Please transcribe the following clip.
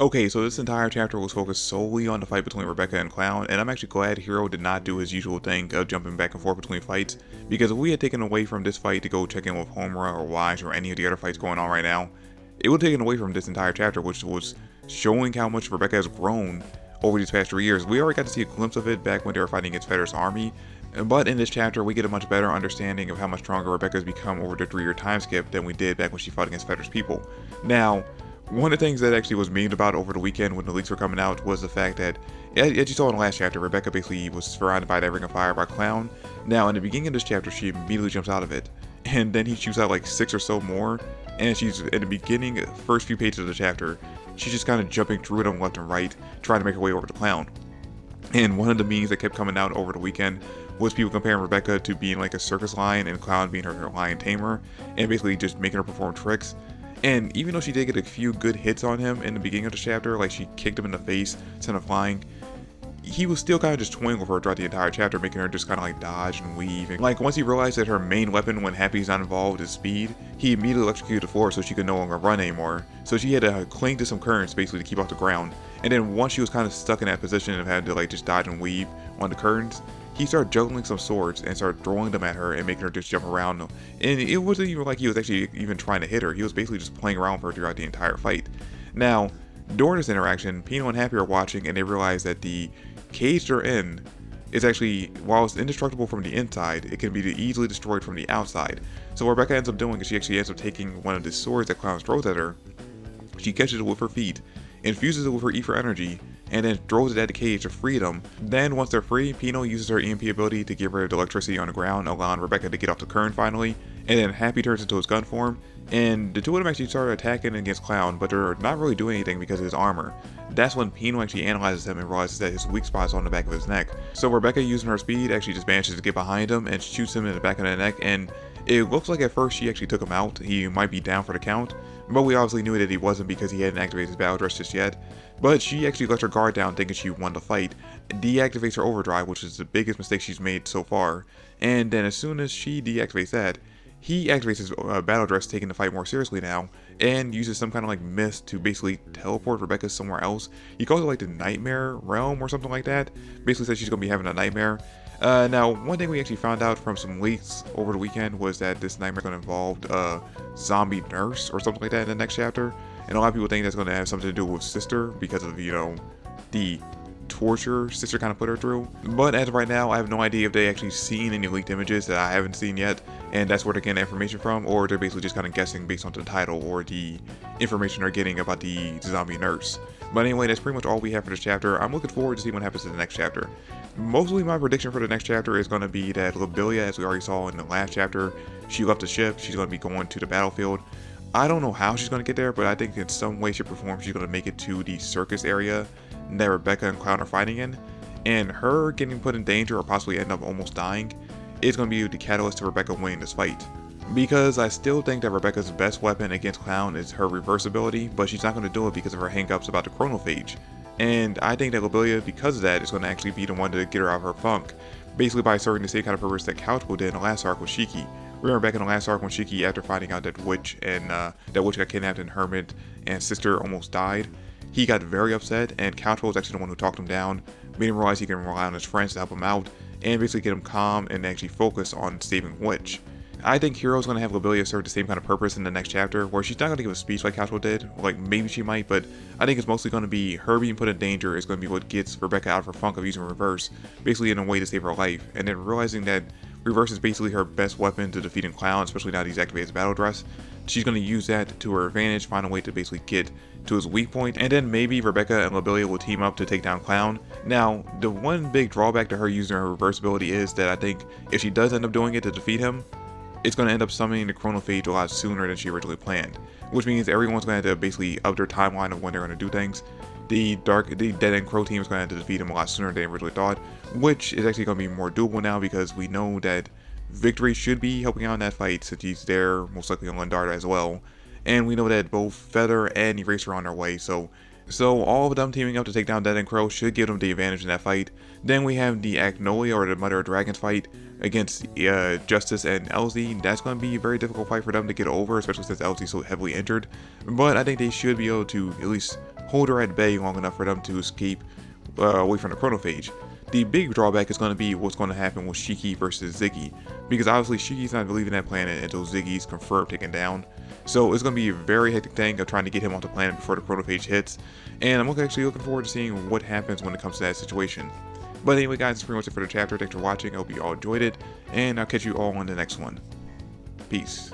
Okay, so this entire chapter was focused solely on the fight between Rebecca and Clown, and I'm actually glad Hiro did not do his usual thing of jumping back and forth between fights, because if we had taken away from this fight to go check in with Homura or Wise or any of the other fights going on right now, it would have taken away from this entire chapter, which was showing how much Rebecca has grown over these past 3 years. We already got to see a glimpse of it back when they were fighting against Federer's army, but in this chapter we get a much better understanding of how much stronger Rebecca has become over the 3-year time skip than we did back when she fought against Federer's people. Now, one of the things that actually was memed about over the weekend when the leaks were coming out was the fact that, as you saw in the last chapter, Rebecca basically was surrounded by that ring of fire by Clown. Now, in the beginning of this chapter, she immediately jumps out of it, and then he shoots out like 6 or so more, and she's, in the beginning, first few pages of the chapter, she's just kind of jumping through them left and right, trying to make her way over to Clown. And one of the memes that kept coming out over the weekend was people comparing Rebecca to being like a circus lion and Clown being her lion tamer, and basically just making her perform tricks. And even though she did get a few good hits on him in the beginning of the chapter, like she kicked him in the face, sent him flying, he was still kind of just toying with her throughout the entire chapter, making her just kind of like dodge and weave. And like once he realized that her main weapon when Happy's not involved is speed, he immediately electrocuted the floor so she could no longer run anymore. So she had to cling to some currents basically to keep off the ground. And then once she was kind of stuck in that position of having to like just dodge and weave on the currents, he started juggling some swords and started throwing them at her and making her just jump around. And it wasn't even like he was actually even trying to hit her. He was basically just playing around with her throughout the entire fight. Now, during this interaction, Pino and Happy are watching and they realize that the cage they're in is actually, while it's indestructible from the inside, it can be easily destroyed from the outside. So what Rebecca ends up doing is she actually ends up taking one of the swords that Clown throws at her. She catches it with her feet, infuses it with her ether energy, and then throws it at the cage to free them. Then once they're free, Pino uses her EMP ability to get rid of the electricity on the ground, allowing Rebecca to get off the current finally, and then Happy turns into his gun form, and the two of them actually start attacking against Clown, but they're not really doing anything because of his armor. That's when Pino actually analyzes him and realizes that his weak spot is on the back of his neck. So Rebecca, using her speed, actually just manages to get behind him and shoots him in the back of the neck, and it looks like at first she actually took him out. He might be down for the count, but we obviously knew that he wasn't because he hadn't activated his battle dress just yet. But she actually lets her guard down thinking she won the fight, deactivates her overdrive, which is the biggest mistake she's made so far, and then as soon as she deactivates that, he activates his battle dress, taking the fight more seriously now, and uses some kind of like mist to basically teleport Rebecca somewhere else. He calls it like the Nightmare Realm or something like that. Basically says she's going to be having a nightmare. Now, one thing we actually found out from some leaks over the weekend was that this nightmare is going to involve a zombie nurse or something like that in the next chapter. And a lot of people think that's going to have something to do with Sister because of, the torture Sister kind of put her through. But as of right now, I have no idea if they actually seen any leaked images that I haven't seen yet, and that's where they're getting information from, or they're basically just kind of guessing based on the title or the information they're getting about the zombie nurse. But anyway, that's pretty much all we have for this chapter. I'm looking forward to see what happens in the next chapter. Mostly my prediction for the next chapter is going to be that Lobelia, as we already saw in the last chapter, she left the ship, she's going to be going to the battlefield. I don't know how she's going to get there, but I think in some way, shape, or form, she's going to make it to the circus area that Rebecca and Clown are fighting in. And her getting put in danger or possibly end up almost dying is going to be the catalyst to Rebecca winning this fight. Because I still think that Rebecca's best weapon against Clown is her reverse ability, but she's not going to do it because of her hangups about the chronophage. And I think that Lobelia, because of that, is going to actually be the one to get her out of her funk, basically by serving the same kind of purpose that Couchable did in the last arc with Shiki. Remember back in the last arc when Shiki, after finding out that Witch and that Witch got kidnapped and Hermit and Sister almost died, he got very upset, and Couchable was actually the one who talked him down, made him realize he can rely on his friends to help him out, and basically get him calm and actually focus on saving Witch. I think Hiro's going to have Lobelia serve the same kind of purpose in the next chapter, where she's not going to give a speech like Couchable did, like maybe she might, but I think it's mostly going to be her being put in danger is going to be what gets Rebecca out of her funk of using reverse, basically in a way to save her life, and then realizing that reverse is basically her best weapon to defeating Clown, especially now that he's activated his battle dress. She's going to use that to her advantage, find a way to basically get to his weak point, and then maybe Rebecca and Lobelia will team up to take down Clown. Now, the one big drawback to her using her reverse ability is that I think if she does end up doing it to defeat him, it's going to end up summoning the chronophage a lot sooner than she originally planned, which means everyone's going to have to basically up their timeline of when they're going to do things. The Dead End Crow team is going to have to defeat him a lot sooner than they originally thought, which is actually going to be more doable now because we know that Victory should be helping out in that fight since he's there, most likely on Lindarda as well. And we know that both Feather and Eraser are on their way, so all of them teaming up to take down Dead and Crow should give them the advantage in that fight. Then we have the Agnolia or the Mother of Dragons fight against Justice and LZ. That's going to be a very difficult fight for them to get over, especially since LZ is so heavily injured. But I think they should be able to at least hold her at bay long enough for them to escape away from the chronophage. The big drawback is going to be what's going to happen with Shiki versus Ziggy, because obviously Shiki's not leaving that planet until Ziggy's confirmed taken down. So it's going to be a very hectic thing of trying to get him off the planet before the chronophage hits, and I'm actually looking forward to seeing what happens when it comes to that situation. But anyway guys, that's pretty much it for the chapter. Thanks for watching, I hope you all enjoyed it, and I'll catch you all on the next one. Peace.